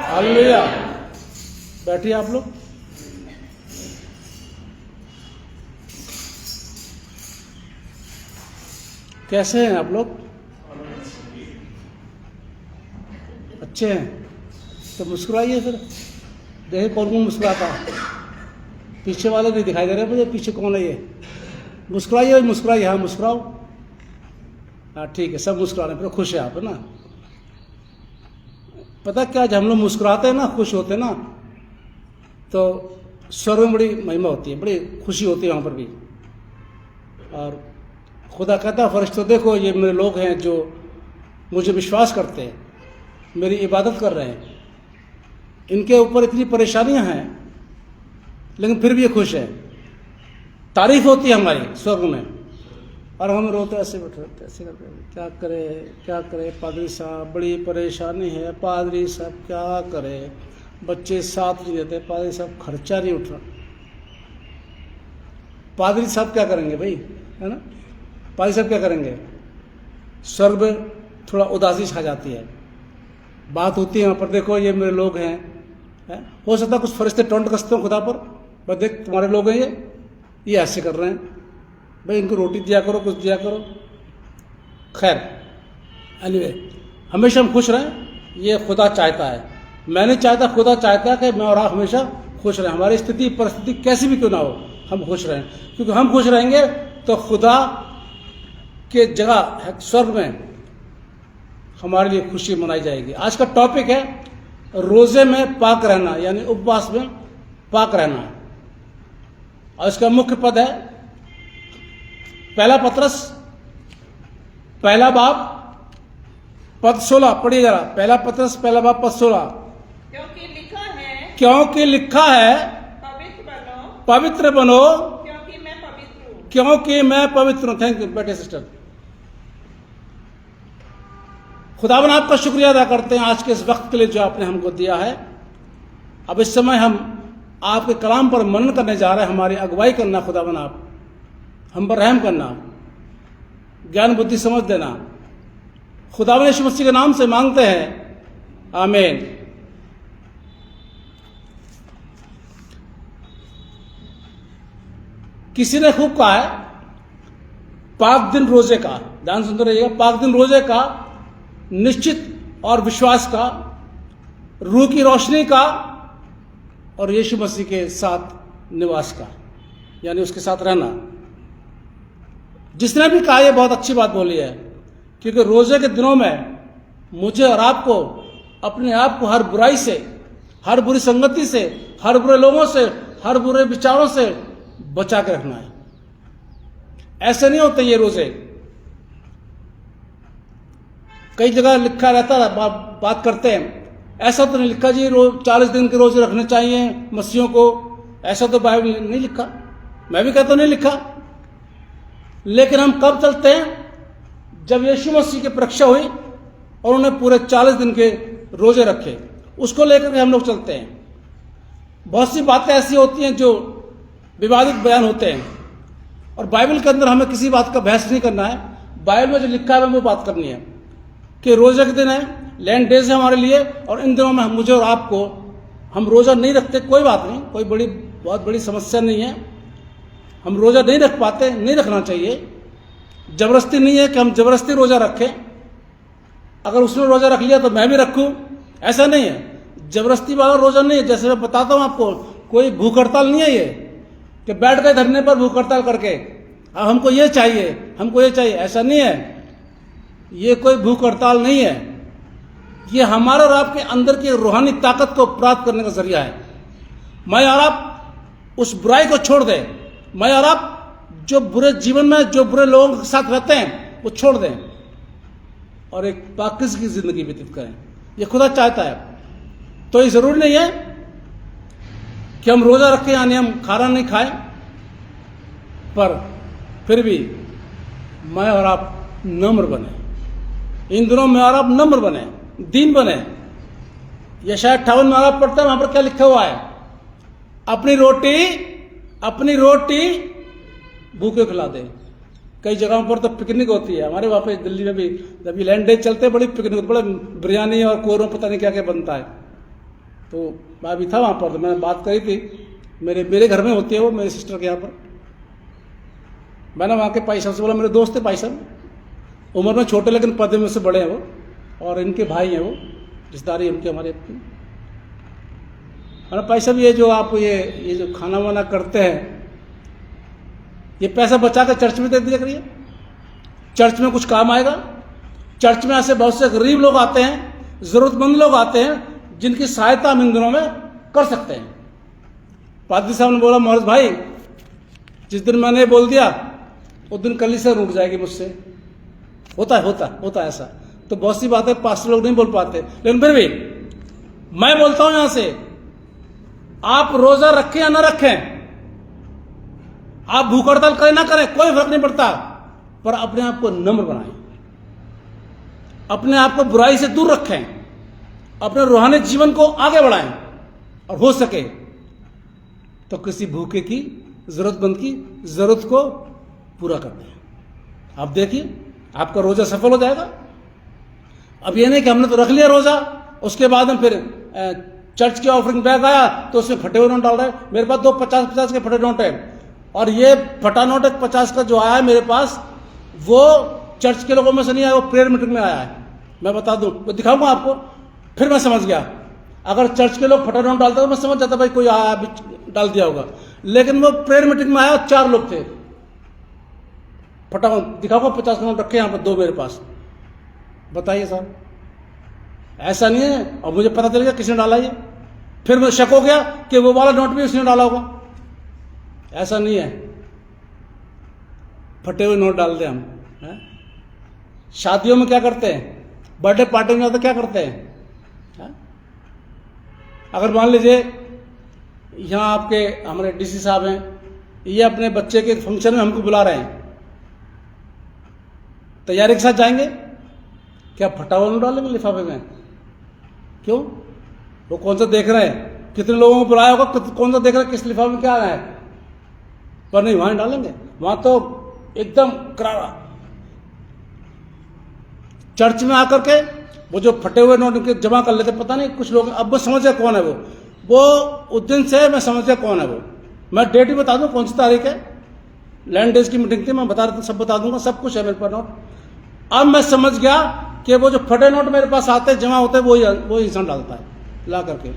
Hallelujah. बैठिए आप लोग। कैसे हैं आप लोग? अच्छे हैं तो मुस्कुराइए फिर। देखिए कौन कौन मुस्कुराता है। पीछे वाले नहीं दिखाई दे रहे मुझे, पीछे कौन है ये? मुस्कुराइए, मुस्कुराइए। हाँ मुस्कुराओ। हाँ ठीक है, सब मुस्कुरा रहे हैं, फिर खुश है आप, है ना? पता क्या, जब हम लोग मुस्कुराते हैं ना, खुश होते हैं ना, तो स्वर्ग में बड़ी महिमा होती है, बड़ी खुशी होती है वहाँ पर भी। और खुदा कहता है फरिश्तों, देखो ये मेरे लोग हैं जो मुझे विश्वास करते हैं, मेरी इबादत कर रहे हैं। इनके ऊपर इतनी परेशानियां हैं लेकिन फिर भी ये खुश है। तारीफ होती है हमारी स्वर्ग में। और हम रोते ऐसे बैठे रहते, ऐसे करते, क्या करे क्या करे पादरी साहब, बड़ी परेशानी है पादरी साहब, क्या करे, बच्चे साथ नहीं देते पादरी साहब, खर्चा नहीं उठ रहा। पादरी साहब क्या करेंगे भाई, है ना? पादरी साहब क्या करेंगे? स्वर्ग में थोड़ा उदासी छा जाती है। बात होती है वहाँ पर, देखो ये मेरे लोग हैं, है? हो सकता है कुछ फरिश्ते टोंट कसते हो खुदा पर, बस देख तुम्हारे लोग हैं ये ऐसे कर रहे हैं भाई, इनको रोटी दिया करो, कुछ दिया करो। खैर एनीवे, हमेशा हम खुश रहें, ये खुदा चाहता है। मैं नहीं चाहता, खुदा चाहता है कि मैं और आप हमेशा खुश रहें। हमारी स्थिति परिस्थिति कैसी भी क्यों ना हो, हम खुश रहें, क्योंकि हम खुश रहेंगे तो खुदा के जगह स्वर्ग में हमारे लिए खुशी मनाई जाएगी। आज का टॉपिक है रोजे में पाक रहना, यानी उपवास में पाक रहना। और इसका मुख्य पद है पहला पत्रस पहला बाब पद 16। पढ़िए जरा, पहला पत्रस पहला बाब पद 16। क्योंकि लिखा है पवित्र बनो क्योंकि मैं पवित्र हूं। थैंक यू बेटे सिस्टर। खुदावन आपका शुक्रिया अदा करते हैं आज के इस वक्त के लिए जो आपने हमको दिया है। अब इस समय हम आपके कलाम पर मनन करने जा रहे हैं। हमारी अगुवाई करना खुदावन, आप हम पर रहम करना, ज्ञान बुद्धि समझ देना। खुदावन यीशु मसीह के नाम से मांगते हैं, आमीन। किसी ने खूब कहा है पाक दिन रोजे का, ध्यान सुनते रहिएगा, पाक दिन रोजे का, निश्चित और विश्वास का, रूह की रोशनी का और यीशु मसीह के साथ निवास का, यानी उसके साथ रहना। जिसने भी कहा, यह बहुत अच्छी बात बोली है, क्योंकि रोजे के दिनों में मुझे और आपको अपने आप को हर बुराई से, हर बुरी संगति से, हर बुरे लोगों से, हर बुरे विचारों से बचा के रखना है। ऐसे नहीं होते ये रोजे। कई जगह लिखा रहता है, बात करते हैं, ऐसा तो नहीं लिखा जी 40 दिन के रोजे रखने चाहिए मसीहियों को, ऐसा तो बाइबल नहीं लिखा। मैं भी कहता हूं नहीं लिखा। लेकिन हम कब चलते हैं? जब यीशु मसीह की परीक्षा हुई और उन्होंने पूरे 40 दिन के रोजे रखे, उसको लेकर के हम लोग चलते हैं। बहुत सी बातें ऐसी होती हैं जो विवादित बयान होते हैं, और बाइबल के अंदर हमें किसी बात का बहस नहीं करना है। बाइबल में जो लिखा है वो बात करनी है कि रोजे के दिन है, लैंड डेज है हमारे लिए, और इन दिनों में मुझे और आपको, हम रोजा नहीं रखते, कोई बात नहीं, कोई बहुत बड़ी समस्या नहीं है। हम रोजा नहीं रख पाते, नहीं रखना चाहिए। जबरदस्ती नहीं है कि हम जबरदस्ती रोजा रखें। अगर उसने रोजा रख लिया तो मैं भी रखूं, ऐसा नहीं है। जबरदस्ती वाला रोजा नहीं है। जैसे मैं बताता हूं आपको, कोई भूख हड़ताल नहीं है ये। कि बैठ गए धरने पर भूख हड़ताल करके, अब हमको ये चाहिए, हमको ये चाहिए। ऐसा नहीं है, ये कोई भूख हड़ताल नहीं है, ये हमारा और आपके अंदर की रूहानी ताकत को प्राप्त करने का जरिया है। मैं और आप उस बुराई को छोड़ दें, मैं और आप जो बुरे जीवन में जो बुरे लोगों के साथ रहते हैं वो छोड़ दें और एक पाकिज़ की जिंदगी व्यतीत करें। ये खुदा चाहता है। तो ये जरूरी नहीं है कि हम रोजा रखें यानी हम खाना नहीं खाएं, पर फिर भी मैं और आप नम्र बने। इन दिनों में और आप नम्र बने, दीन बने। यशायाह 58 में आप पढ़ते हैं, वहां पर क्या लिखा हुआ है? अपनी रोटी भूखे खिला दे। कई जगहों पर तो पिकनिक होती है, हमारे वहाँ पे दिल्ली में भी जब ये लैंड डे चलते हैं बड़ी पिकनिक होती है, बड़ा बिरयानी और कोरों पता नहीं क्या क्या बनता है। तो मैं भी था वहाँ पर, तो मैंने बात करी थी, मेरे घर में होती है वो, मेरे सिस्टर के यहाँ पर। मैंने वहाँ के भाई साहब से बोला, मेरे दोस्त थे भाई साहब, उम्र में छोटे लेकिन पद में से बड़े हैं वो, और इनके भाई हैं वो, रिश्तेदारी उनके हमारे। अरे भाई साहब, ये जो आप ये जो खाना वाना करते हैं, ये पैसा बचा कर चर्च में दे दिया करिए, चर्च में कुछ काम आएगा। चर्च में ऐसे बहुत से गरीब लोग आते हैं, जरूरतमंद लोग आते हैं, जिनकी सहायता हम इन दिनों में कर सकते हैं। पादरी साहब ने बोला, मोहम्मद भाई, जिस दिन मैंने बोल दिया उस दिन कलीसिया रूठ जाएगी मुझसे। होता है ऐसा। तो बहुत सी बातें पास्टर लोग नहीं बोल पाते, लेकिन फिर भी मैं बोलता हूं यहां से, आप रोजा रखें या ना रखें, आप भूख हड़ताल करें ना करें, कोई फर्क नहीं पड़ता, पर अपने आप को नम्र बनाएं, अपने आप को बुराई से दूर रखें, अपने रूहानी जीवन को आगे बढ़ाएं, और हो सके तो किसी भूखे की, जरूरतमंद की जरूरत को पूरा कर दें। आप देखिए, आपका रोजा सफल हो जाएगा। अब ये नहीं कि हमने तो रख लिया रोजा, उसके बाद हम फिर चर्च के ऑफरिंग बैग आया तो उसमें फटे हुए नोट डाल रहे हैं। मेरे पास 2 50-50 के फटे नोट है, और ये फटा नोट 50 का जो आया है मेरे पास, वो चर्च के लोगों में से नहीं आया, वो प्रेयर मीटिंग में आया है। मैं बता दूं, मैं दिखाऊंगा आपको, फिर मैं समझ गया। अगर चर्च के लोग फटा नोट डालते तो मैं समझ जाता भाई कोई आया डाल दिया होगा, लेकिन वो प्रेयर मीटिंग में आया, 4 लोग थे। फटा दिखाऊंगा, 50 का नोट रखे यहाँ पर 2 मेरे पास। बताइए साहब, ऐसा नहीं है। और मुझे पता चल गया किसने डाला ये, फिर मुझे शक हो गया कि वो वाला नोट भी उसने डाला होगा। ऐसा नहीं है, फटे हुए नोट डाल दे हम। शादियों में क्या करते हैं, बर्थडे पार्टी में जाते क्या करते हैं? अगर मान लीजिए यहाँ आपके हमारे डीसी साहब हैं, ये अपने बच्चे के फंक्शन में हमको बुला रहे हैं, तैयारी के साथ जाएंगे क्या? फटा हुआ नोट डालेंगे लिफाफे में? क्यों? वो कौन सा देख रहे हैं, कितने लोगों को बुलाया होगा, कौन सा देख रहे हैं किस लिफाफे में क्या है, पर नहीं वहां डालेंगे। वहां तो एकदम करारा। चर्च में आकर के वो जो फटे हुए नोट जमा कर लेते, पता नहीं कुछ लोग, अब वो समझ गया कौन है वो उस दिन से मैं समझ गया कौन है वो। मैं डेट भी बता दूं कौन सी तारीख है, लैंड डेज की मीटिंग थी, मैं बता रहा था, सब बता दूंगा, सब कुछ है मेरे पास नोट। अब मैं समझ गया कि वो जो फटे नोट मेरे पास आते जमा होते वो इंसान डालता है ला करके।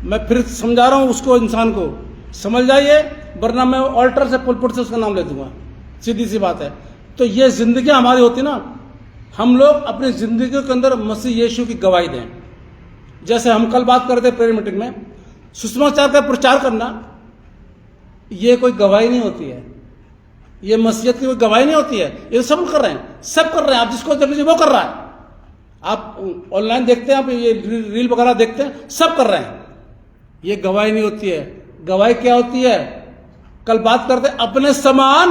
मैं फिर समझा रहा हूं उसको, इंसान को समझ जाइए, वरना मैं ऑल्टर से पुलपुट से उसका नाम ले दूंगा, सीधी सी बात है। तो ये जिंदगी हमारी होती ना, हम लोग अपनी जिंदगी के अंदर मसीह यीशु की गवाही दें। जैसे हम कल बात कर रहे थे प्रेयर मीटिंग में, सुसमाचार का प्रचार करना ये कोई गवाही नहीं होती है, ये मसीहत की कोई गवाही नहीं होती है। ये सब कर रहे हैं, सब कर रहे हैं। आप जिसको जब लीजिए वो कर रहा है, आप ऑनलाइन देखते हैं, आप ये रील वगैरह देखते हैं, सब कर रहे हैं। ये गवाही नहीं होती है। गवाही क्या होती है? कल बात करते अपने समान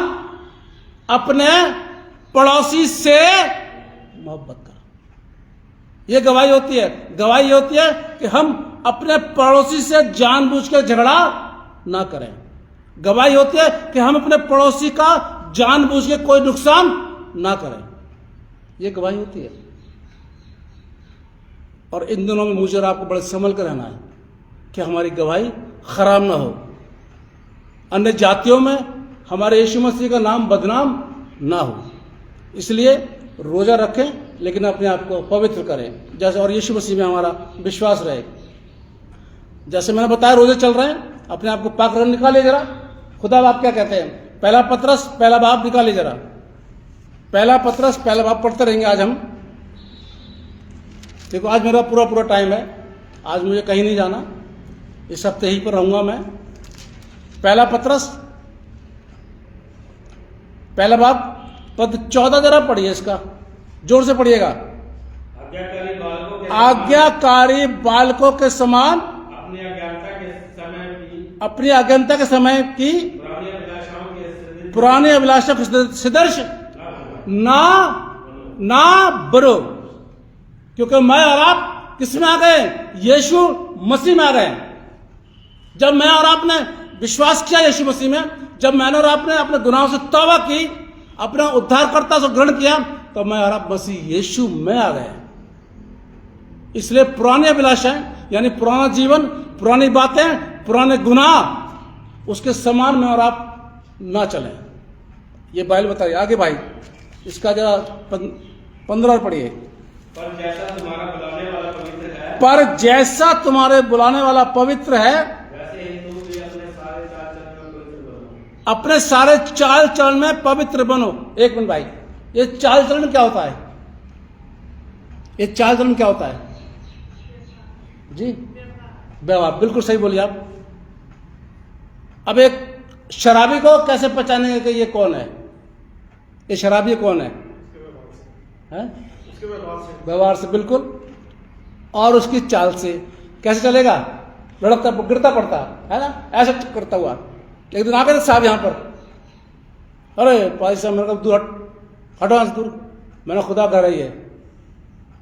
अपने पड़ोसी से मोहब्बत कर, ये गवाही होती है। गवाही ये होती है कि हम अपने पड़ोसी से जानबूझकर झगड़ा ना करें। गवाही होती है कि हम अपने पड़ोसी का जानबूझ के कोई नुकसान ना करें, ये गवाही होती है। और इन दिनों में मुझे और आपको बड़े संभल कर रहना है कि हमारी गवाही खराब ना हो, अन्य जातियों में हमारे यीशु मसीह का नाम बदनाम ना हो। इसलिए रोजा रखें, लेकिन अपने आप को पवित्र करें, जैसे और यीशु मसीह में हमारा विश्वास रहे। जैसे मैंने बताया रोजे चल रहे हैं, अपने आप को पाक रंग निकालिए जरा, खुदा बाप क्या कहते हैं? पहला पत्रस पहला बाप निकालिए जरा, पहला पत्रस पहला बाप पढ़ते रहेंगे आज हम। देखो आज मेरा पूरा टाइम है, आज मुझे कहीं नहीं जाना, इस हफ्ते ही पर रहूंगा मैं। पहला पत्रस पहला बाप पद 14 जरा पढ़िए, इसका जोर से पढ़िएगा। आज्ञाकारी बालकों के समान अपनी अज्ञानता के समय की पुरानी अभिलाषा के सदृश ना बनो, क्योंकि मैं और आप किसमें आ गए? यीशु मसीह में आ गए। जब मैं और आपने विश्वास किया यीशु मसीह में, जब मैंने और आपने अपने गुनाहों से तौबा की, अपना उद्धारकर्ता से ग्रहण किया, तो मैं और आप मसीह यीशु में आ गए। इसलिए पुरानी अभिलाषाएं यानी पुराना जीवन, पुरानी बातें, पुराने गुनाह, उसके समान में और आप ना चलें। ये बाइबल बताइए आगे भाई, इसका जरा 15 पढ़िए। पर जैसा तुम्हारा बुलाने वाला पवित्र है, पर जैसा तुम्हारे बुलाने वाला पवित्र है, वैसे ही तुम भी अपने सारे चाल चलन में पवित्र बनो। अपने सारे चाल चलन में पवित्र बनो। एक मिनट भाई, ये चाल चलन क्या होता है? ये चाल चलन क्या होता है जी? व्यवहार, बिल्कुल सही बोलिए आप। अब एक शराबी को कैसे पहचानेंगे कि ये कौन है? ये शराबी कौन है? व्यवहार से, बिल्कुल। और उसकी चाल से। कैसे चलेगा? लड़कता गिरता पड़ता है ना, ऐसा करता हुआ। एक दिन आ गए साहब यहाँ पर, अरे पाजी साहब मेरे को दूर हटो यहाँ से दूर, मैंने खुदा कह रही है।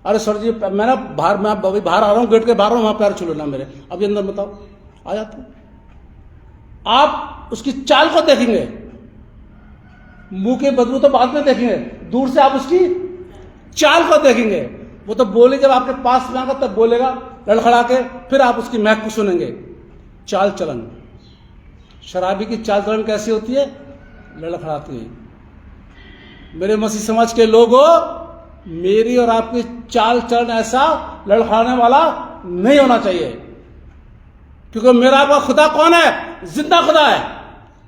अरे सर जी मैं अभी बाहर आ रहा हूँ, गेट के बाहर हूँ, वहां पैर छू लेना मेरे, अभी अंदर बताओ। आ जाते आप उसकी चाल को देखेंगे, मुंह के बदबू तो बाद में देखेंगे, दूर से आप उसकी चाल को देखेंगे। वो तो बोले जब आपके पास में आएगा तब बोलेगा लड़खड़ा के, फिर आप उसकी महक को सुनेंगे। चाल चलन, शराबी की चाल चलन कैसी होती है? लड़खड़ाती है। मेरे मसीह समाज के लोगों, मेरी और आपकी चाल चलन ऐसा लड़खड़ाने वाला नहीं होना चाहिए, क्योंकि मेरा आपका खुदा कौन है? जिंदा खुदा है।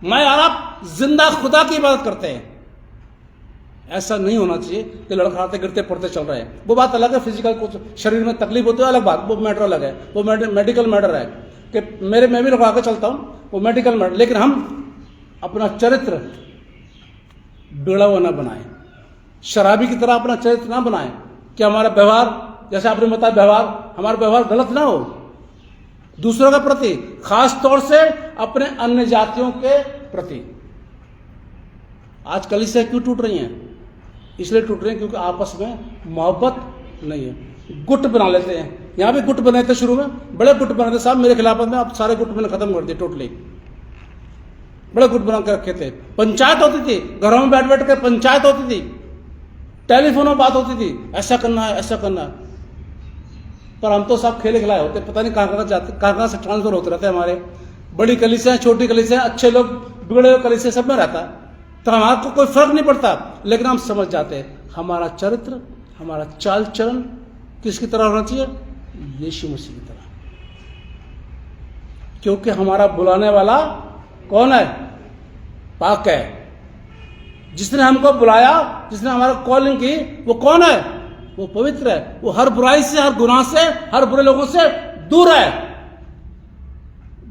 मैं और आप जिंदा खुदा की इबादत करते हैं। ऐसा नहीं होना चाहिए कि लड़खड़ाते गिरते पड़ते चल रहे हैं। वो बात अलग है, फिजिकल कुछ शरीर में तकलीफ होती है अलग बात, वो मैटर अलग है, वो मेडिकल मैटर है कि मैं भी लड़खड़ा के चलता हूं, वो मेडिकल मैटर। लेकिन हम अपना चरित्र बिगड़ा हुआ ना बनाए, शराबी की तरह अपना चरित्र ना बनाए कि हमारा व्यवहार, जैसे आपने बताया व्यवहार, हमारा व्यवहार गलत ना हो दूसरों के प्रति, खास तौर से अपने अन्य जातियों के प्रति। आज कलीसियां क्यों टूट रही हैं? इसलिए टूट रही हैं क्योंकि आपस में मोहब्बत नहीं है। गुट बना लेते हैं, यहां भी गुट बने थे, शुरू में बड़े गुट बने थे साहब मेरे खिलाफत में, अब सारे गुट मैंने खत्म कर दिए टोटली। बड़े गुट बना के रखे थे, पंचायत होती थी, घरों में बैठ बैठ के पंचायत होती थी, टेलीफोन में बात होती थी, ऐसा करना है ऐसा करना है। पर हम तो सब खेले खिलाए होते, पता नहीं कहाँ जाते, कहाँ से ट्रांसफर होते रहते हमारे। बड़ी कलीसियां, छोटी कलीसियां, अच्छे लोग, बिगड़े हुए कलीसियां, सब में रहता, तो हमारे को कोई फर्क नहीं पड़ता। लेकिन हम समझ जाते हैं हमारा चरित्र, हमारा चाल चलन किसकी तरह होना चाहिए? यीशु मसीह की तरह। क्योंकि हमारा बुलाने वाला कौन है? पाक है। जिसने हमको बुलाया, जिसने हमारा कॉलिंग की, वो कौन है? वो पवित्र है। वो हर बुराई से, हर गुनाह से, हर बुरे लोगों से दूर है।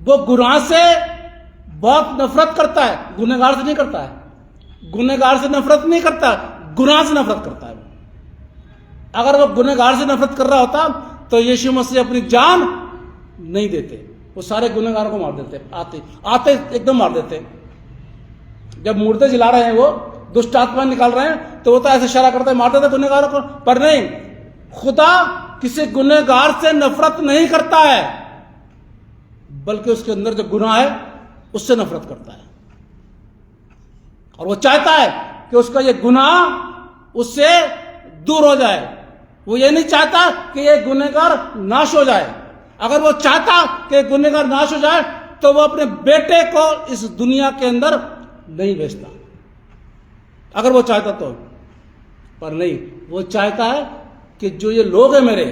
वो गुनाह से बहुत नफरत करता है, गुनहगार से नहीं करता है। गुनहगार से नफरत नहीं करता, गुनाह से नफरत करता है। अगर वो गुनहगार से नफरत कर रहा होता तो यीशु मसीह अपनी जान नहीं देते, वो सारे गुनहगारों को मार देते, आते एकदम मार देते। जब मुर्दे जला रहे हैं, वो दुष्ट आत्मा निकाल रहे हैं, तो वो तो ऐसे इशारा करते मार देते गुनहगारों को। पर नहीं, खुदा किसी गुनहगार से नफरत नहीं करता है, बल्कि उसके अंदर जो गुनाह है उससे नफरत करता है। और वो चाहता है कि उसका ये गुनाह उससे दूर हो जाए। वो ये नहीं चाहता कि ये गुनहगार नाश हो जाए। अगर वो चाहता कि गुनहगार नाश हो जाए तो वो अपने बेटे को इस दुनिया के अंदर नहीं भेजता, अगर वो चाहता तो। पर नहीं, वो चाहता है कि जो ये लोग हैं मेरे,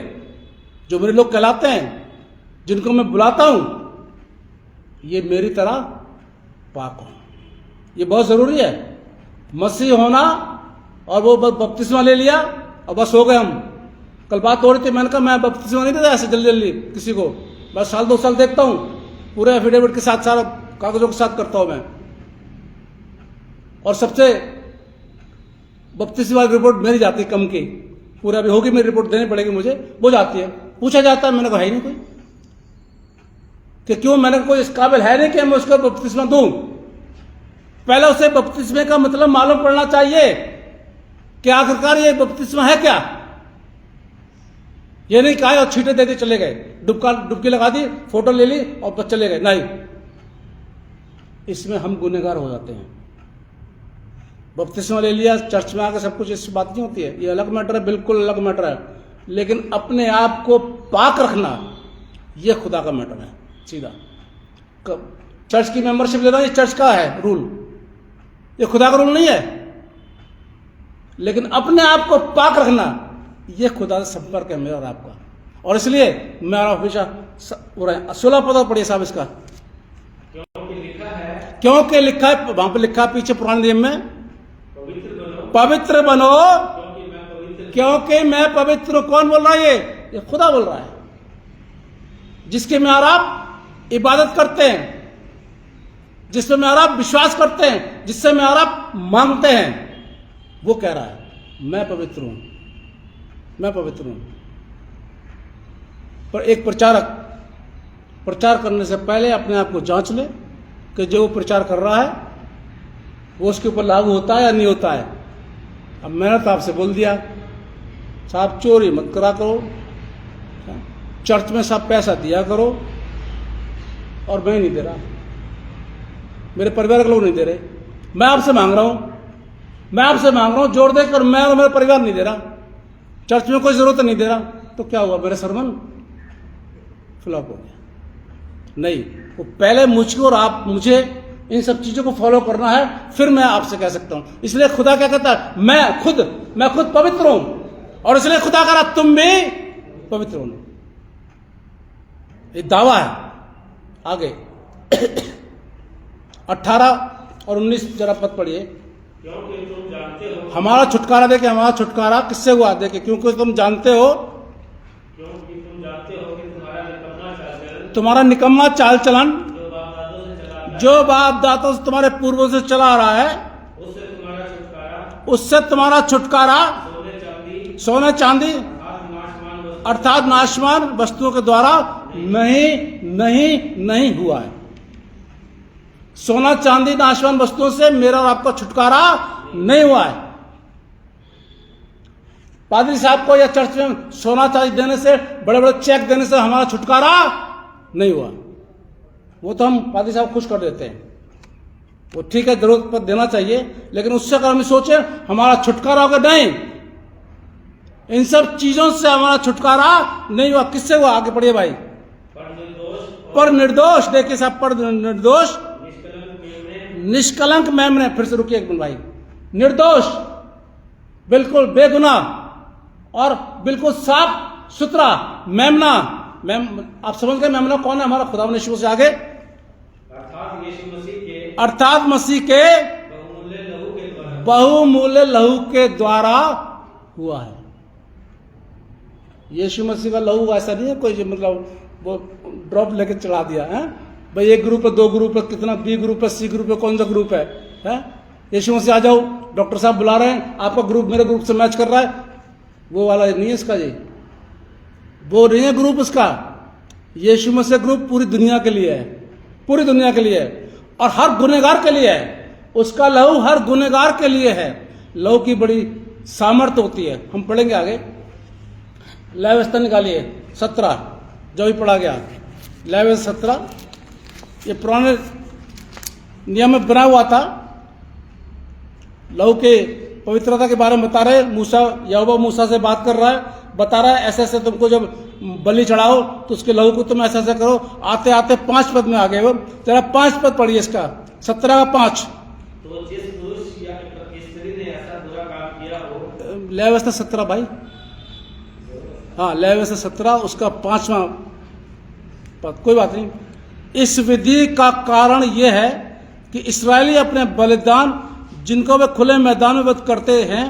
जो मेरे लोग कहलाते हैं, जिनको मैं बुलाता हूं, ये मेरी तरह पाक हो। ये बहुत जरूरी है। मसीह होना और वो बपतिस्मा ले लिया और बस हो गए हम। कल बात हो रही थी, मैंने कहा मैं बपतिस्मा नहीं देता ऐसे जल्दी जल्दी किसी को, बस साल 2 साल देखता हूं, पूरे एफिडेविट के साथ सारा कागजों के साथ करता हूं मैं। और सबसे बपतिस्मा की रिपोर्ट मेरी जाती है कम की, पूरा अभी होगी मेरी रिपोर्ट देनी पड़ेगी मुझे, वो जाती है। पूछा जाता है, मैंने कहा है ही नहीं कोई, कि क्यों, मैंने कोई इस काबिल है नहीं कि मैं उसको बपतिस्मा दूं। पहले उसे बपतिस्मे का मतलब मालूम पड़ना चाहिए कि आखिरकार ये बपतिस्मा है क्या। ये नहीं कहा और छींटे दे दी चले गए, डुबकी लगा दी, फोटो ले ली और बस चले गए, नहीं। इसमें हम गुनहगार हो जाते हैं। बपतिस्मा ले लिया, चर्च में आकर सब कुछ, इस बात नहीं होती है, ये अलग मैटर है, बिल्कुल अलग मैटर है। लेकिन अपने आप को पाक रखना, यह खुदा का मैटर है सीधा। चर्च की मेंबरशिप लेना ये चर्च का है रूल, ये खुदा का रूल नहीं है। लेकिन अपने आप को पाक रखना, यह खुदा से संपर्क है मेरा और आपका। और इसलिए मेरा हमेशा 16 पद पढ़िए साहब इसका, क्योंकि लिखा है वहां पर, लिखा है पीछे पुराने नियम में, पवित्र बनो क्योंकि मैं पवित्र हूं। कौन बोल रहा है? ये खुदा बोल रहा है, जिसके में आप इबादत करते हैं, जिसमें में आप विश्वास करते हैं, जिससे में आप मांगते हैं, वो कह रहा है मैं पवित्र हूं, मैं पवित्र हूं। पर एक प्रचारक प्रचार करने से पहले अपने आप को जांच ले कि जो वो प्रचार कर रहा है वो उसके ऊपर लागू होता है या नहीं होता है। अब मैंने तो आपसे बोल दिया साहब, चोरी मत करा करो, चर्च में सब पैसा दिया करो, और मैं नहीं दे रहा, मेरे परिवार के लोग नहीं दे रहे, मैं आपसे मांग रहा हूं, मैं आपसे मांग रहा हूं जोर देकर, मैं और मेरा परिवार नहीं दे रहा, चर्च में कोई जरूरत नहीं दे रहा, तो क्या हुआ? मेरा सरमन फ्लॉप हो गया। नहीं, वो पहले मुझको और आप मुझे इन सब चीजों को फॉलो करना है, फिर मैं आपसे कह सकता हूं। इसलिए खुदा क्या कहता है? मैं खुद पवित्र हूं, और इसलिए खुदा कह रहा तुम भी पवित्र हो। ये दावा है। आगे 18 और 19 जरा पद पढ़िए। क्योंकि तुम जानते हो, हमारा छुटकारा, देखिए हमारा छुटकारा किससे हुआ? देखिए, क्योंकि तुम जानते हो, क्योंकि तुम जानते हो कि तुम्हारा निकम्मा चाल चलन जो बाप दादों से तुम्हारे पूर्वों से चला आ रहा है, उससे तुम्हारा छुटकारा सोने चांदी अर्थात नाशवान वस्तुओं के द्वारा नहीं हुआ है। सोना चांदी नाशवान वस्तुओं से मेरा और आपका छुटकारा नहीं हुआ है। पादरी साहब को या चर्च में सोना चांदी देने से, बड़े बड़े चेक देने से हमारा छुटकारा नहीं हुआ। वो तो हम पादरी साहब खुश कर देते हैं, वो ठीक है, जरूरत पर देना चाहिए, लेकिन उससे अगर हम सोचे हमारा छुटकारा होगा, नहीं, इन सब चीजों से हमारा छुटकारा नहीं हुआ। किससे हुआ? आगे पढ़िए भाई। पर निर्दोष, देखिए साहब, पर निर्दोष निष्कलंक मेमने, फिर से रुकिए एक मिनट भाई, निर्दोष, बिल्कुल बेगुनाह और बिल्कुल साफ सुथरा मेमना। आप समझ गए मेमना कौन है? हमारा खुदा यीशु से आगे, अर्थात मसीह के बहुमूल्य लहू के द्वारा हुआ है। यीशु मसीह का लहू ऐसा नहीं है कोई मतलब वो ड्रॉप लेके चढ़ा दिया है भाई, एक ग्रुप है, 2 ग्रुप है, कितना बी ग्रुप है, सी ग्रुप है, कौन सा ग्रुप है? यीशु मसीह आ जाओ, डॉक्टर साहब बुला रहे हैं, आपका ग्रुप मेरे ग्रुप से मैच कर रहा है, वो वाला नहीं है इसका, जी वो नहीं है ग्रुप इसका। यीशु मसीह ग्रुप पूरी दुनिया के लिए है, पूरी दुनिया के लिए है, और हर गुनहगार के लिए है। उसका लहू हर गुनहगार के लिए है। लहू की बड़ी सामर्थ्य होती है। हम पढ़ेंगे आगे। लय व्यवस्था निकालिए 17 जो भी पढ़ा गया, लय व्यवस्था 17, ये पुराने नियम में बना हुआ था। लहू के पवित्रता के बारे में बता रहे, यहोवा मूसा से बात कर रहा है, बता रहा है ऐसे ऐसे तुमको जब बलि चढ़ाओ तो उसके लहू को तुम ऐसे ऐसे करो। आते आते 5 पद में आ गए वो, जरा 5 पद पढ़िए इसका, 17 का 5। तो जिस पुरुष या स्त्री ने ऐसा बुरा काम किया हो, लय व्यवस्था 17 भाई, हाँ लय व्यवस्था 17 उसका 5वां पद, कोई बात नहीं। इस विधि का कारण यह है कि इस्राएली अपने बलिदान जिनको वे खुले मैदान में वध करते हैं,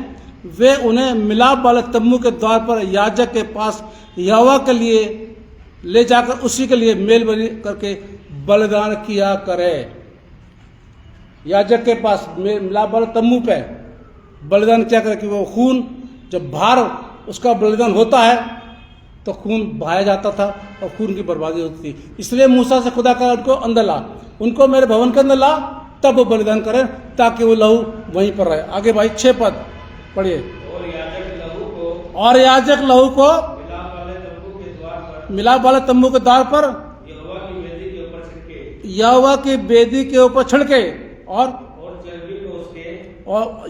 वे उन्हें मिलाप वाले तम्बू के द्वार पर याजक के पास यहोवा के लिए ले जाकर उसी के लिए मेल बलि करके बलिदान किया करे। याजक के पास मिलाप वाले तम्बू पे बलिदान क्या करे कि वो खून जब बाहर उसका बलिदान होता है तो खून बहाया जाता था और खून की बर्बादी होती थी। इसलिए मूसा से खुदा का उनको अंदर ला, उनको मेरे भवन के अंदर ला, तब वो बलिदान करें ताकि वो लहू वहीं पर रहे। आगे भाई 6 पद पढ़िए। और याजक लहू को मिलाप वाले तंबू के द्वार पर यहोवा की वेदी के ऊपर छिड़के और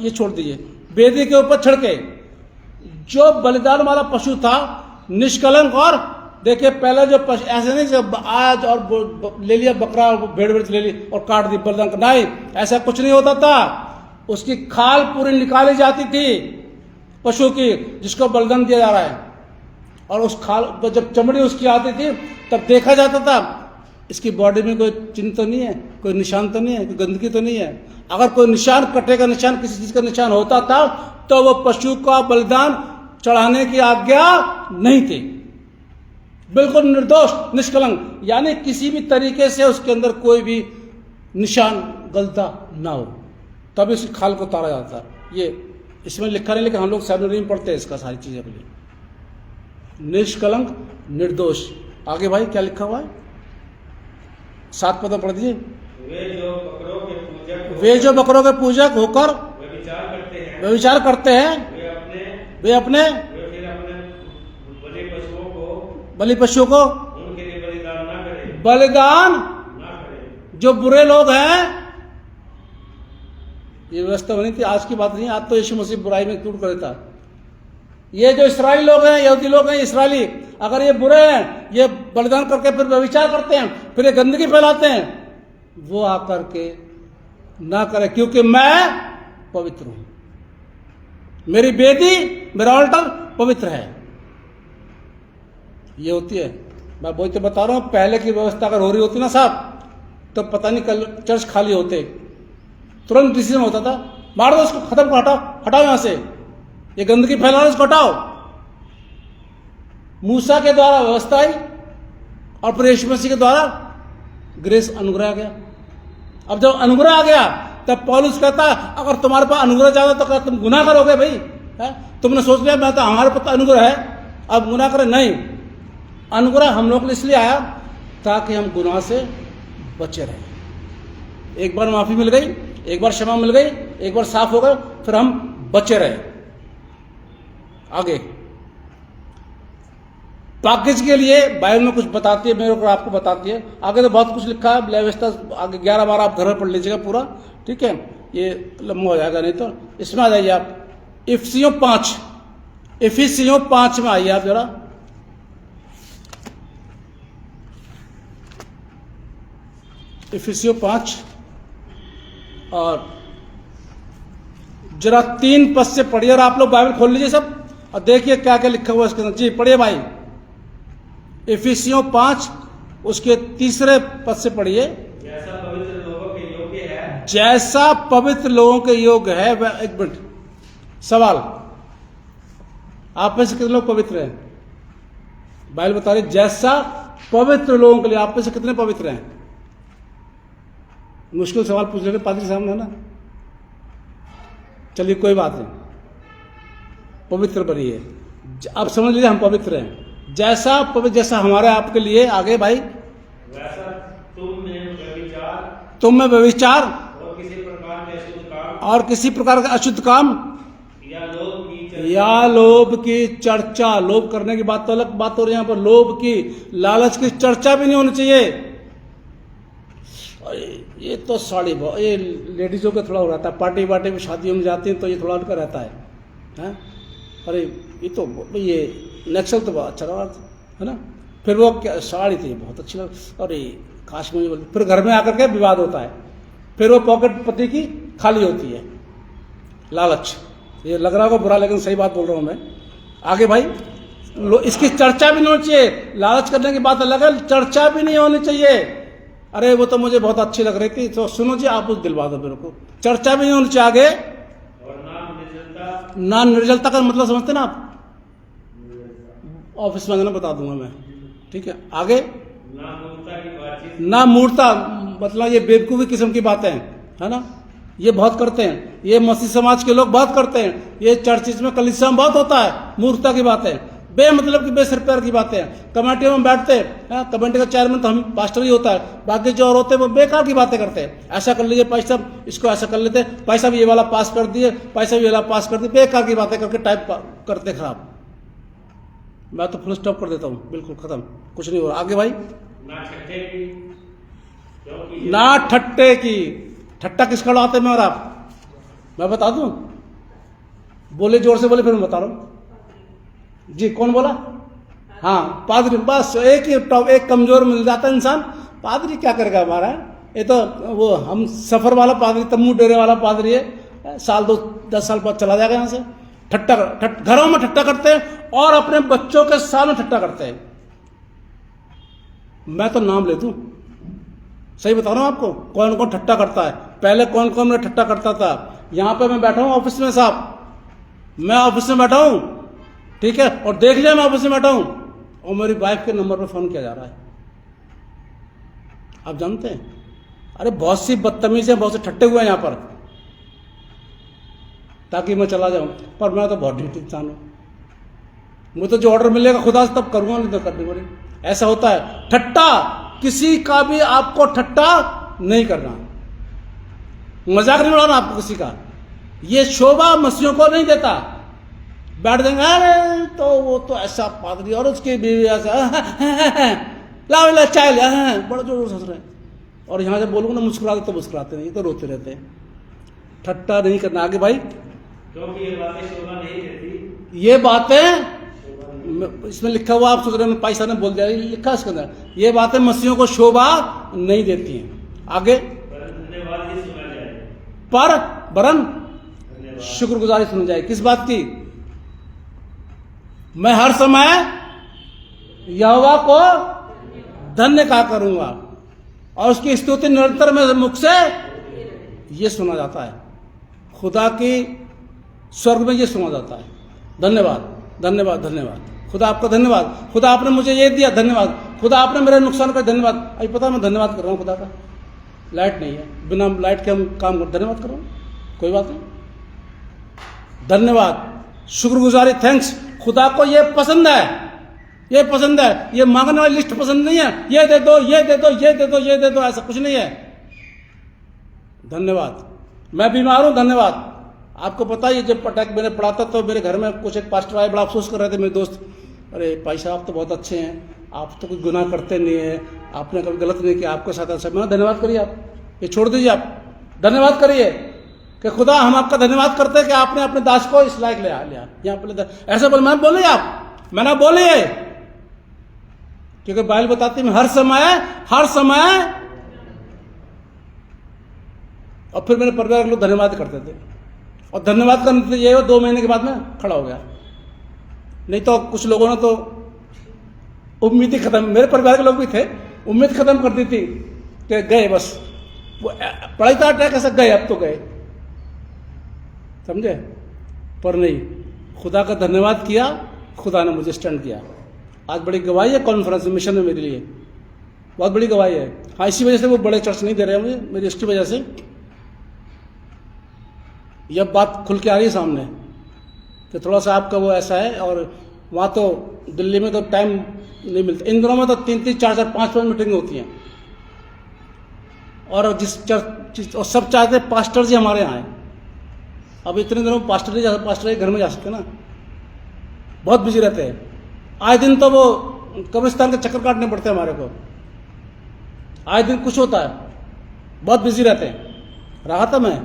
ये छोड़ दीजिए, वेदी के ऊपर छिड़के। जो बलिदान वाला पशु था निष्कलंक, और देखिए पहले जो पशु ऐसे नहीं जब आज और ले लिया बकरा और भेड़ ले ली और काट दी बलिदान, नहीं, ऐसा कुछ नहीं होता था। उसकी खाल पूरी निकाली जाती थी पशु की जिसको बलिदान दिया जा रहा है, और उस खाल तो जब चमड़ी उसकी आती थी तब देखा जाता था इसकी बॉडी में कोई चिन्ह तो नहीं है, कोई निशान तो नहीं है, कोई गंदगी तो नहीं है। अगर कोई निशान, कटे का निशान, किसी चीज का निशान होता था तो वो पशु का बलिदान चढ़ाने की आज्ञा नहीं थी। बिल्कुल निर्दोष, निष्कलंक, यानी किसी भी तरीके से उसके अंदर कोई भी निशान गलता ना हो, तभी उस खाल को उतारा जाता है। ये इसमें लिखा नहीं, लेकिन हम लोग सेमिनरी में पढ़ते हैं इसका सारी चीजें के लिए। निष्कलंक, निर्दोष। आगे भाई क्या लिखा हुआ है? 7 पद पढ़ दीजिए। वे जो बकरों के पूजक होकर व्यभिचार करते हैं, वे अपने बलि पशुओं को उनके लिए बलिदान ना करें, बलिदान ना करें। जो बुरे लोग हैं, ये व्यवस्था बनी थी, आज की बात नहीं। आज तो यीशु मसीह बुराई में टूट कर था। ये जो इस्राएली लोग हैं, यहूदी लोग हैं, इस्राएली, अगर ये बुरे हैं, ये बलिदान करके फिर व्यभिचार करते हैं, फिर ये गंदगी फैलाते हैं, वो आकर के ना करे, क्योंकि मैं पवित्र हूं, मेरी वेदी, मेरा ऑल्टर पवित्र है। ये होती है। मैं वही तो बता रहा हूं, पहले की व्यवस्था अगर हो रही होती ना साहब, तो पता नहीं कल चर्च खाली होते, तुरंत डिसीजन होता था, मार दो उसको, खत्म, हटाओ हटाओ यहां से, ये गंदगी फैला रहे, इसको हटाओ। मूसा के द्वारा व्यवस्था आई और फिर यीशु मसीह के द्वारा ग्रेस, अनुग्रह आ गया। अब जब अनुग्रह आ गया तब पौलुस कहता, अगर तुम्हारे पास अनुग्रह ज्यादा तो क्या तुम गुनाह करोगे भाई? है? तुमने सोच लिया मैं तो, हमारे पास अनुग्रह है, अब गुनाह करें? नहीं, अनुग्रह हम लोग के लिए इसलिए आया ताकि हम गुनाह से बचे रहें। एक बार माफी मिल गई, एक बार क्षमा मिल गई, एक बार साफ हो गए, फिर हम बचे रहे। आगे पैकेज के लिए बाइबल में कुछ बताती है, मेरे को आपको बताती है। आगे तो बहुत कुछ लिखा है, व्यवस्था आगे 11-12 आप घर में पढ़ लीजिएगा पूरा, ठीक है? ये लंबा हो जाएगा नहीं तो। इसमें आ जाइए आप, इफिसियों 5 में आइए आप जरा। इफिसियों 5 और जरा 3 पद से पढ़िए, और आप लोग बाइबल खोल लीजिए सब और देखिए क्या क्या लिखा हुआ है इसके अंदर। जी पढ़िए भाई, इफिसियों 5 उसके 3 पद से पढ़िए। जैसा पवित्र लोगों के योग्य है, जैसा पवित्र लोगों के योग्य है। एक मिनट, सवाल, आप में से कितने लोग पवित्र हैं? बाइबल बता रही जैसा पवित्र लोगों के लिए। आप में से कितने पवित्र हैं? मुश्किल सवाल पूछ रहे पादरी सामने, है ना? चलिए कोई बात नहीं, पवित्र बनिए। आप समझ लीजिए हम पवित्र हैं। जैसा पवित्र, जैसा हमारे आपके लिए। आगे भाई, वैसा तुम में व्यभिचार और किसी प्रकार का अशुद्ध काम या लोभ की चर्चा। लोभ करने की बात तो अलग बात हो रही है, यहाँ पर लोभ की, लालच की चर्चा भी नहीं होनी चाहिए। ये तो साड़ी, ये लेडीजों का थोड़ा हो रहता है, पार्टी वार्टी में, शादियों में जाती हैं तो ये थोड़ा उनका रहता है? अरे ये तो, ये नक्सल तो बहुत अच्छा रहा है ना? फिर वो क्या साड़ी थी, बहुत अच्छी लग, अरे काश मुझे बोलती। फिर घर में आकर के विवाद होता है, फिर वो पॉकेट पति की खाली होती है। लालच, ये लग रहा होगा बुरा, लेकिन सही बात बोल रहा हूं मैं। आगे भाई, इसकी चर्चा भी नहीं होनी चाहिए। लालच करने की बात अलग है, चर्चा भी नहीं होनी चाहिए। अरे वो तो मुझे बहुत अच्छी लग रही थी, तो सुनो जी आप उस दिलवा दो मेरे को, चर्चा भी नहीं होनी चाहिए आगे। और नाम निर्जलता, ना निर्जलता का मतलब समझते ना आप, ऑफिस में आना बता दूंगा मैं, ठीक है। आगे ना मूर्ता की बातचीत, ना मूर्ता, मतलब ये बेवकूफ़ी किस्म की बातें हैं, है ना, ये बहुत करते हैं, ये मसीह समाज के लोग बहुत करते हैं, ये चर्चिस में कलीसिया में बहुत होता है मूर्ता की बातें, बेमतलब की बेसिर पैर की बातें हैं। कमेटी में बैठते हैं, कमेटी का चेयरमैन तो हम पास्टर ही होता है, बाकी जो और होते हैं वो बेकार की बातें करते हैं। ऐसा कर लीजिए पैसा, इसको ऐसा कर लेते, पैसा भी ये वाला पास कर दिए, पैसा भी ये वाला पास कर दिए, बेकार की बातें करके टाइप करते खराब। मैं तो फुल स्टॉप कर देता हूँ, बिल्कुल खत्म, कुछ नहीं हो रहा। आगे भाई, ना ठट्ठे की, क्योंकि ना ठट्टे की, ठट्टा किसका उड़ाते मैं और आप, मैं बता दूं, बोले जोर से बोले फिर मैं बता रहा हूं जी। कौन बोला? हाँ पादरी, बस एक ही टॉप, एक कमजोर मिल जाता है इंसान, पादरी क्या करेगा हमारा, ये तो वो हम सफर वाला पादरी, तम्बू डेरे वाला पादरी है, साल 10 साल बाद चला जाएगा यहाँ से। ठट्टा घरों में ठट्टा करते हैं और अपने बच्चों के सामने ठट्टा करते हैं। मैं तो नाम ले दूं, सही बता रहा हूं आपको, कौन कौन ठट्टा करता है। पहले कौन कौन मैं ठट्टा करता था, यहां पे मैं बैठा हूं ऑफिस में साहब, मैं ऑफिस में बैठा हूं, ठीक है, और देख लिया मैं ऑफिस में बैठा हूं और मेरी वाइफ के नंबर पे फोन किया जा रहा है। आप जानते हैं, अरे बहुत सी बदतमीज है, बहुत से ठट्टे हुए हैं यहां पर, ताकि मैं चला जाऊं, पर मैं तो बहुत ढीठ इंसान हूं, मुझे तो जो ऑर्डर मिलेगा खुदा से तब करूंगा, नहीं तो करनी पड़ी। ऐसा होता है ठट्टा, किसी का भी आपको ठट्टा नहीं करना, मजाक नहीं उड़ाना आपको किसी का, ये शोभा मसीहों को नहीं देता। बैठ देंगे, अरे तो वो तो ऐसा पादरी और उसकी बीवी ऐसा, लाओ ला चाय ले, बड़ा जोर से हंस रहे हैं, और यहाँ जब बोलूंगा ना मुस्कुराते तो मुस्कुराते नहीं, तो रोते रहते हैं। ठट्टा नहीं करना। आगे भाई, क्योंकि ये बातें शोभा नहीं देती, ये बातें इसमें लिखा हुआ, आप सोच रहे हैं पैसा ने बोल दिया, लिखा इसके अंदर, ये बातें मसीहों को शोभा नहीं देती हैं। आगे, धन्यवाद ये सुना जाए, पर वरन धन्यवाद शुक्रगुजारी सुनी जाए। किस बात की? मैं हर समय यहोवा को धन्य कहा करूंगा और उसकी स्तुति निरंतर मेरे मुख से ये सुना जाता है, खुदा की स्वर्ग में ये सुना जाता है, धन्यवाद धन्यवाद धन्यवाद, खुदा आपका धन्यवाद, खुदा आपने मुझे ये दिया, धन्यवाद, खुदा आपने मेरे नुकसान का धन्यवाद। अभी पता मैं धन्यवाद कर रहा हूँ खुदा का, लाइट नहीं है, बिना लाइट के हम काम कर, धन्यवाद कर रहा हूँ, कोई बात नहीं, धन्यवाद, शुक्रगुजारी, थैंक्स। खुदा को ये पसंद है, ये पसंद है, ये मांगने वाली लिस्ट पसंद नहीं है, ये दे दो ये दे दो ये दे दो ये दे दो, ऐसा कुछ नहीं है। धन्यवाद, मैं बीमार हूं, धन्यवाद। आपको पता है जब पटक मैंने पढ़ा था तो मेरे घर में कुछ एक पास्टर आए, बड़ा अफसोस कर रहे थे मेरे दोस्त, अरे भाई साहब आप तो बहुत अच्छे हैं, आप तो कोई गुनाह करते नहीं है, आपने कभी गलत नहीं किया, आपके साथ ऐसा। मैं धन्यवाद करिए, आप ये छोड़ दीजिए, आप धन्यवाद करिए कि खुदा हम आपका धन्यवाद करते हैं कि आपने अपने दास को इस लायक लिया यहाँ पर। ऐसा बोल, मैं बोलिए, आप मैंने बोलिए, क्योंकि बाइबल बताती है हर समय, और फिर मेरे परिवार के लोग धन्यवाद करते थे, और धन्यवाद का नतीजा ये 2 महीने के बाद में खड़ा हो गया। नहीं तो कुछ लोगों ने तो उम्मीद ही खत्म, मेरे परिवार के लोग भी थे, उम्मीद खत्म कर दी थी कि गए बस, वो पढ़ाई का अटैक ऐसा गए, अब तो गए, समझे। पर नहीं, खुदा का धन्यवाद किया, खुदा ने मुझे स्टैंड किया। आज बड़ी गवाही है कॉन्फ्रेंस मिशन में मेरे लिए, बहुत बड़ी गवाही है। हाँ, इसी वजह से वो बड़े चर्च नहीं दे रहे हैं मुझे, मेरी इसकी वजह से यह बात खुल के आ रही है सामने कि थोड़ा सा आपका वो ऐसा है। और वहाँ तो दिल्ली में तो टाइम नहीं मिलता, इन दिनों में तो 3-3, 4-4, 5-5 मीटिंग होती हैं, और जिस चर्च और सब चाहते हैं पास्टर जी हमारे यहाँ आए। अब इतने दिनों में पास्टर जी घर में जा सकते ना, बहुत बिजी रहते हैं, आए दिन तो वो कब्रिस्तान के चक्कर काटने पड़ते हैं हमारे को, आए दिन कुछ होता है, बहुत बिजी रहते हैं। रहा था मैं,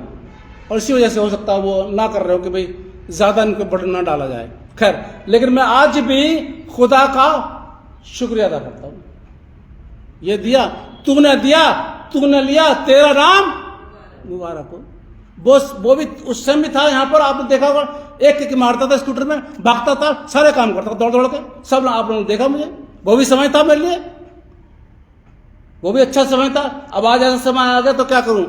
और इसी वजह से हो सकता है वो ना कर रहे हो कि भाई ज्यादा इनको बर्डन ना डाला जाए। खैर, लेकिन मैं आज भी खुदा का शुक्रिया अदा करता हूं। ये दिया, तूने दिया, तूने लिया, तेरा नाम मुबारक हो। वो भी उस समय भी था यहाँ पर, आपने देखा होगा, एक मारता था स्कूटर में, भागता था, सारे काम करता था दौड़ दौड़ के, सब आप लोगों ने देखा मुझे, वो भी समय था मेरे लिए, वो भी अच्छा समय था। अब आज ऐसा समय आ गया तो क्या करूं।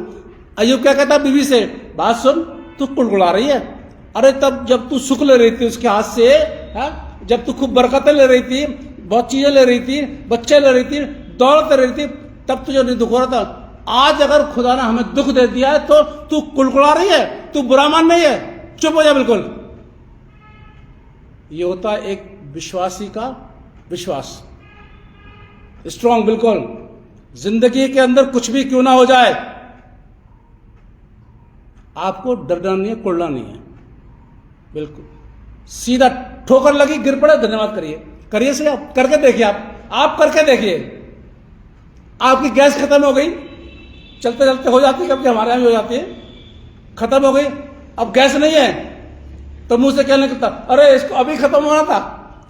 अय्यूब क्या कहता बीवी से, बात सुन, तू कुड़कुड़ा रही है। अरे तब जब तू सुख ले रही थी उसके हाथ से, जब तू खूब बरकतें ले रही थी, बहुत चीजें ले रही थी, बच्चे ले रही थी, दौलत ले रही थी, तब तुझे नहीं दुख हो रहा था। आज अगर खुदा ने हमें दुख दे दिया है तो तू कुड़कुड़ा रही है, तू बुरा मान नहीं है, चुप हो जा बिल्कुल। ये होता है एक विश्वासी का विश्वास, स्ट्रांग बिल्कुल। जिंदगी के अंदर कुछ भी क्यों ना हो जाए, आपको डरना नहीं है, कुड़ना नहीं है, बिल्कुल सीधा। ठोकर लगी, गिर पड़े, धन्यवाद करिए, करिए से आप करके देखिए, आप करके देखिए। आपकी गैस खत्म हो गई, चलते चलते हो जाती है, कभी हमारे यहां भी हो जाती है, खत्म हो गई, अब गैस नहीं है तो मुंह से क्या निकलता, अरे इसको अभी खत्म होना था,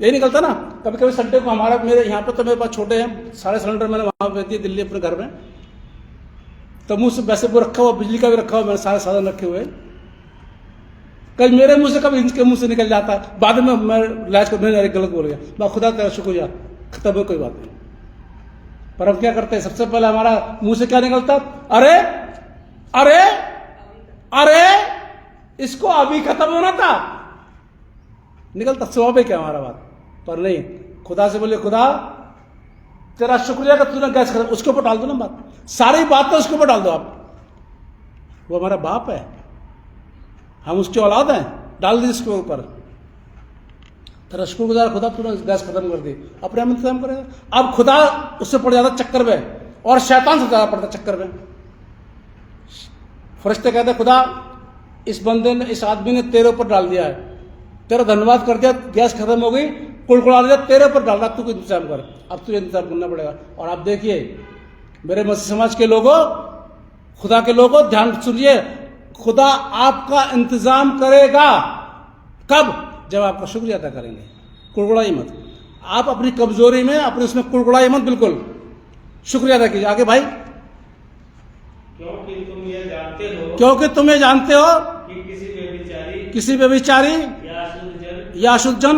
यही निकलता ना। कभी कभी संडे को हमारा, मेरे यहाँ पे तो मेरे पास छोटे हैं, सारे सिलेंडर मैंने वहां पे दिए दिल्ली अपने घर में, तो मुंह से वैसे वो रखा हुआ, बिजली का भी रखा हुआ, मैंने सारे साधन रखे हुए। कभी मेरे मुंह से, कभी इनके मुंह से निकल जाता है, बाद में मैं लाज को मैंने गलत बोल गया, मैं खुदा तेरा शुक्रिया, खत्म हो, कोई बात नहीं। पर हम क्या करते हैं, सबसे पहले हमारा मुंह से क्या निकलता, अरे अरे अरे इसको अभी खत्म होना था, निकलता स्वाभाविक है हमारा बात। पर नहीं, खुदा से बोले, खुदा तेरा शुक्रिया कि तूने गैस खत्म, उसके ऊपर डाल दो ना बात, सारी बात तो उसके ऊपर डाल दो आप। वो हमारा बाप है, हम उसके औलाद हैं, डाल दी इसके ऊपर। तेरा शुक्रगुजार खुदा, तूने गैस खत्म कर दी, अपने आप इंतजाम करेगा। अब खुदा उससे पड़ जाता चक्कर में, और शैतान से ज्यादा पड़ता चक्कर में। फरिश्ते कहते खुदा इस बंदे ने, इस आदमी ने तेरे ऊपर डाल दिया है, तेरा धन्यवाद कर दिया, गैस खत्म हो गई, कुड़कुड़ा दिया, तेरे ऊपर डाल रहा, तू इंतजाम कर, अब तुझे इंतजाम करना पड़ेगा। और आप देखिए मेरे मसीह समाज के लोगों, खुदा के लोगों, ध्यान सुनिए, खुदा आपका इंतजाम करेगा। कब? जब आपका शुक्रिया अदा करेंगे। कुड़कुड़ाई मत, आप अपनी कमजोरी में, अपने उसमें कुड़कुड़ाई मत, बिल्कुल शुक्रिया अदा कीजिए। आगे भाई, क्योंकि तुम ये जानते हो, क्योंकि तुम ये जानते हो कि किसी व्यभिचारी या अशुद्ध जन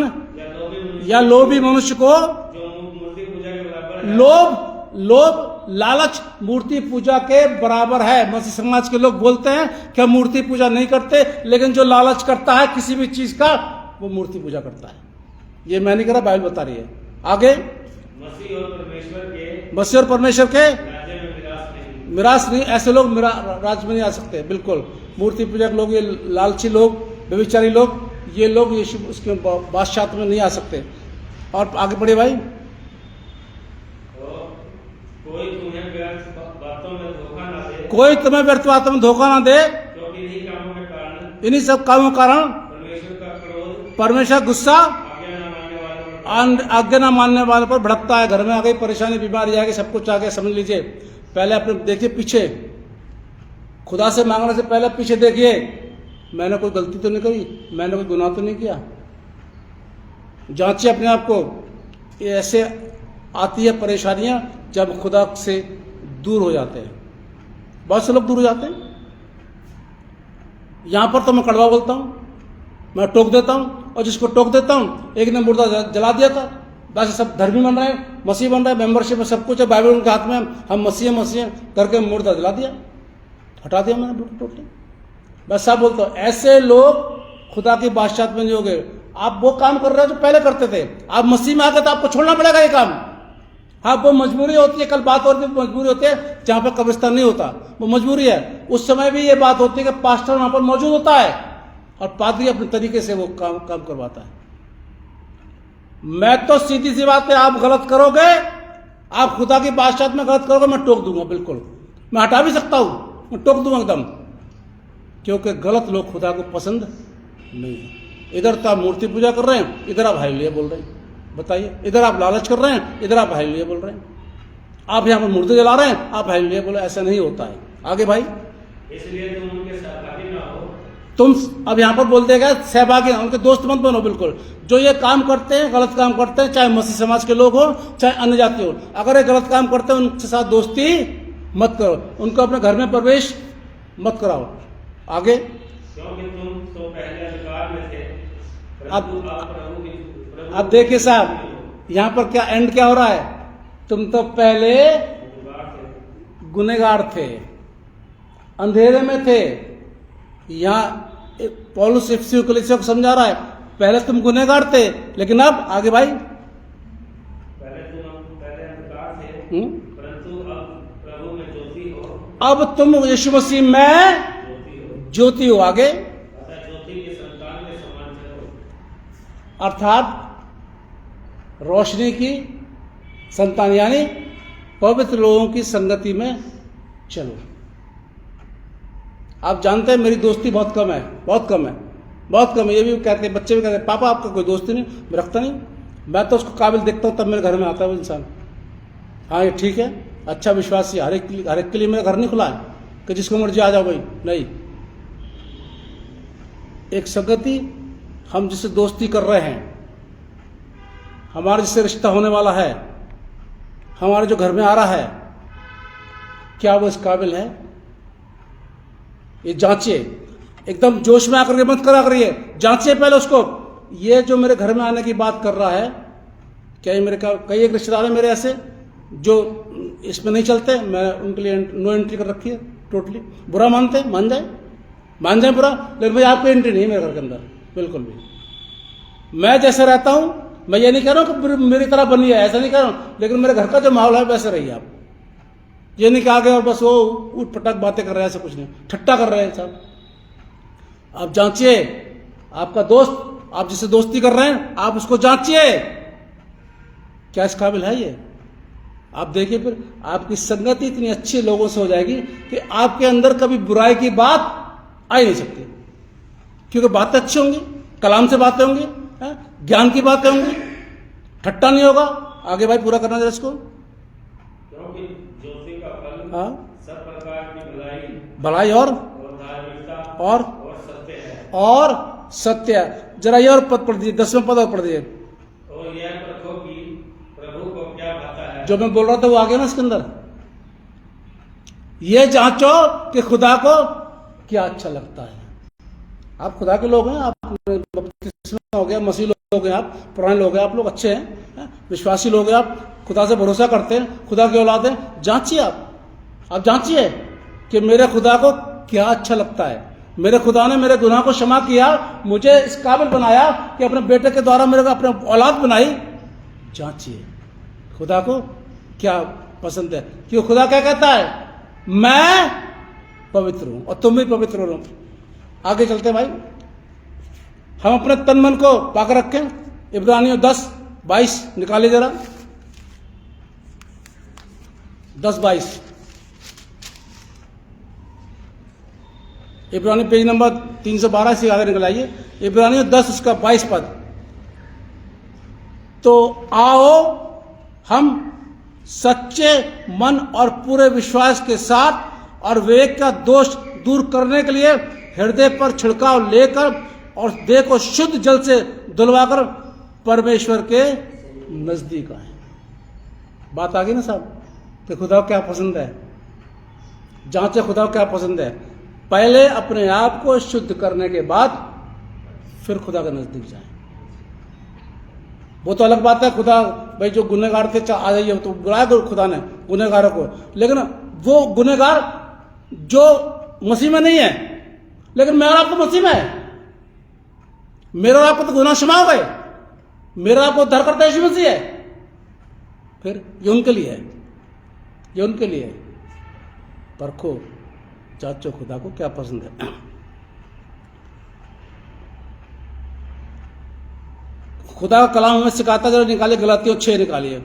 या लोभी मनुष्य को, जो मूर्ति पूजा के बराबर है, लोभ लालच मूर्ति पूजा के बराबर है। मसीह समाज के लोग बोलते हैं कि हम मूर्ति पूजा नहीं करते, लेकिन जो लालच करता है किसी भी चीज का, वो मूर्ति पूजा करता है। ये मैं नहीं कह रहा, बाइबल बता रही है। आगे, मसीह और परमेश्वर के राज्य में मिरास नहीं, ऐसे लोग राज्य में नहीं आ सकते। बिल्कुल मूर्ति पूजक लोग, ये लालची लोग, व्यभिचारी लोग, ये लोग यीशु उसके बादशाह में नहीं आ सकते। और आगे बढ़े भाई, कोई तुम्हें व्यर्थ बातों में धोखा ना दे, कोई तुम्हें व्यर्थ बातों में धोखा ना दे, क्योंकि इन्हीं कामों के कारण, इन्हीं सब कामों के कारण परमेश्वर का क्रोध, परमेश्वर गुस्सा आज्ञा आज्ञा न मानने वालों न मानने वाले पर भड़कता है। घर में आ गई परेशानी, बीमारी आ गई, सब कुछ आ गया, समझ लीजिए। पहले अपने देखिए पीछे, खुदा से मांगने से पहले पीछे देखिए, मैंने कोई गलती तो नहीं करी, मैंने कोई गुनाह तो नहीं किया। जांचिए अपने आप को। ये ऐसे आती है परेशानियां जब खुदा से दूर हो जाते हैं। बहुत से लोग दूर हो जाते हैं। यहां पर तो मैं कड़वा बोलता हूं, मैं टोक देता हूं, और जिसको टोक देता हूं, एक ने मुर्दा जला दिया था, बस सब धर्मी बन रहे हैं, मसीह बन रहे हैं, मेंबरशिप में सब कुछ है, बाइबल उनके हाथ में, हम मसीह करके मुर्दा जला दिया, हटा दिया मैंने टोटली। बस सब बोलता हूं, ऐसे लोग खुदा की बादशाहत में नहीं हो गए। आप वो काम कर रहे हो जो पहले करते थे, आप मसीह में आ गए तो आपको छोड़ना पड़ेगा ये काम। हाँ, वो मजबूरी होती है, कल बात और भी मजबूरी होती है जहां पर कब्रिस्तान नहीं होता, वो मजबूरी है। उस समय भी ये बात होती है कि पास्टर वहां पर मौजूद होता है और पादरी अपने तरीके से वो काम करवाता है। मैं तो सीधी सी बात है, आप गलत करोगे, आप खुदा की बादशाहत में गलत करोगे, मैं टोक दूंगा, बिल्कुल मैं हटा भी सकता हूं, मैं टोक दूंगा एकदम, क्योंकि गलत लोग खुदा को पसंद नहीं है। इधर तो आप मूर्ति पूजा कर रहे हैं, इधर आप हालेलुया बोल रहे हैं, बताइए। इधर आप लालच कर रहे हैं, इधर आप हालेलुया बोल रहे हैं। आप यहाँ पर मुर्दे जला रहे हैं, आप हालेलुया बोले, ऐसा नहीं होता है। आगे भाई, इसलिए तुम उनके सहभागी ना हो, तुम अब यहाँ पर बोल देगा सहभागी, उनके दोस्त मत बनो। बिल्कुल जो ये काम करते हैं, गलत काम करते हैं, चाहे मसीह समाज के लोग हो, चाहे अन्य जाति हो, अगर ये गलत काम करते हैं उनके साथ दोस्ती मत करो, उनको अपने घर में प्रवेश मत कराओ। आगे, क्योंकि तुम तो पहले अधिकार में थे, अब देखिए साहब, यहाँ पर क्या एंड क्या हो रहा है, तुम तो पहले गुनहगार थे, अंधेरे में थे। यहाँ पौलुस इफिसियों कलीसिया को समझा रहा है, पहले तुम गुनहगार थे, लेकिन अब आगे भाई पहले अंधकार थे, परंतु अब प्रभु में ज्योति हो। अब तुम यीशु मसीह में ज्योति हो, ज्योति हो। आगे अतः ज्योति के संतान के समान चलो। अर्थात रोशनी की संतान, यानी पवित्र लोगों की संगति में चलो। आप जानते हैं मेरी दोस्ती बहुत कम है, बहुत कम है, बहुत कम है। ये भी कहते हैं, बच्चे भी कहते हैं, पापा आपका कोई दोस्त नहीं, मैं रखता नहीं। मैं तो उसको काबिल देखता हूँ तब मेरे घर में आता है वो इंसान। हाँ ये ठीक है, अच्छा विश्वासी, हर एक के लिए मेरा घर नहीं खुला है कि जिसको मर्जी आ जाओ भाई, नहीं। एक संगति, हम जिससे दोस्ती कर रहे हैं, हमारा जिससे रिश्ता होने वाला है, हमारे जो घर में आ रहा है, क्या वो इस काबिल है? ये जांचिए, एकदम जोश में आकर के मत करा करिए, जांचिए पहले उसको। ये जो मेरे घर में आने की बात कर रहा है, क्या ये मेरे कई एक रिश्तेदार हैं मेरे ऐसे जो इसमें नहीं चलते, मैं उनके लिए नो एंट्री कर रखी है टोटली। बुरा मानते हैं, मान जाए बुरा, लेकिन भाई आपको एंट्री नहीं है मेरे घर के अंदर बिल्कुल भी। मैं जैसे रहता हूं, मैं ये नहीं कह रहा हूं कि मेरी तरह बनी है, ऐसा नहीं कह रहा हूं, लेकिन मेरे घर का जो माहौल है वैसे रहिए आप। ये नहीं कहा गया और बस वो उठ पटक बातें कर रहे हैं, ऐसा कुछ नहीं, ठट्टा कर रहे हैं साहब। आप जांचिए, आपका दोस्त, आप जिससे दोस्ती कर रहे हैं, आप उसको जांचिए, क्या इस काबिल है ये? आप देखिए, फिर आपकी संगति इतनी अच्छी लोगों से हो जाएगी कि आपके अंदर कभी बुराई की बात आ ही नहीं सकती, क्योंकि बातें अच्छी होंगी, कलाम से बातें होंगी, ज्ञान की बातें होंगी, ठट्टा नहीं होगा। आगे भाई पूरा करना जरा इसको। क्योंकि ज्योति का फल हाँ, सब प्रकार की भलाई और धार्मिकता और सत्य है। और सत्य है। जरा ये और पद पढ़ दीजिए, 10वें पद और पढ़ दीजिए। और यह परखो कि प्रभु को क्या भाता है। जो मैं बोल रहा था वो आ गया ना इसके अंदर। ये जांचो कि खुदा को क्या अच्छा लगता है। आप खुदा के लोग हैं, आप बपतिस्मा हो गया, मसीह लोग हैं, आप पुराने लोग हैं, आप लोग अच्छे हैं, विश्वासी लोग हैं, आप खुदा से भरोसा करते हैं, खुदा की औलाद हैं। जांचिए, आप जांचिए कि मेरे खुदा को क्या अच्छा लगता है। मेरे खुदा ने मेरे गुनाह को क्षमा किया, मुझे इस काबिल बनाया कि अपने बेटे के द्वारा मेरे को अपने औलाद बनाई। जांचिए खुदा को क्या पसंद है, क्योंकि खुदा क्या कहता है, मैं पवित्र हूं और तुम भी पवित्र हो। आगे चलते भाई, हम अपने तन मन को पाक रखें। इब्रानियों 10:22 निकालिए जरा, 10:22। इब्रानी पेज नंबर 312 से आगे निकलाइए। इब्रानियों 10 उसका 22 पद। तो आओ हम सच्चे मन और पूरे विश्वास के साथ और विवेक का दोष दूर करने के लिए हृदय पर छिड़काव लेकर और देह को शुद्ध जल से धुलवाकर परमेश्वर के नजदीक आए। बात आ गई ना साहब कि खुदा को क्या पसंद है। जांचे खुदा को क्या पसंद है। पहले अपने आप को शुद्ध करने के बाद फिर खुदा के नजदीक जाएं। वो तो अलग बात है, खुदा भाई जो गुनहगार थे आ जाइए, तो बुलाया खुदा ने गुनहगारों को, लेकिन वो गुनहगार जो मसीह में नहीं है, लेकिन मेरा आपको मसीह में है। मेरा आपको तो गुनाह क्षमा हो गए, मेरा आपको उद्धार करता यीशु मसीह है। फिर ये उनके लिए है, ये उनके लिए है। परखो जांचो खुदा को क्या पसंद है। खुदा का कलाम हमें सिखाता, जरा निकालिए गलातियों 6 निकालिए।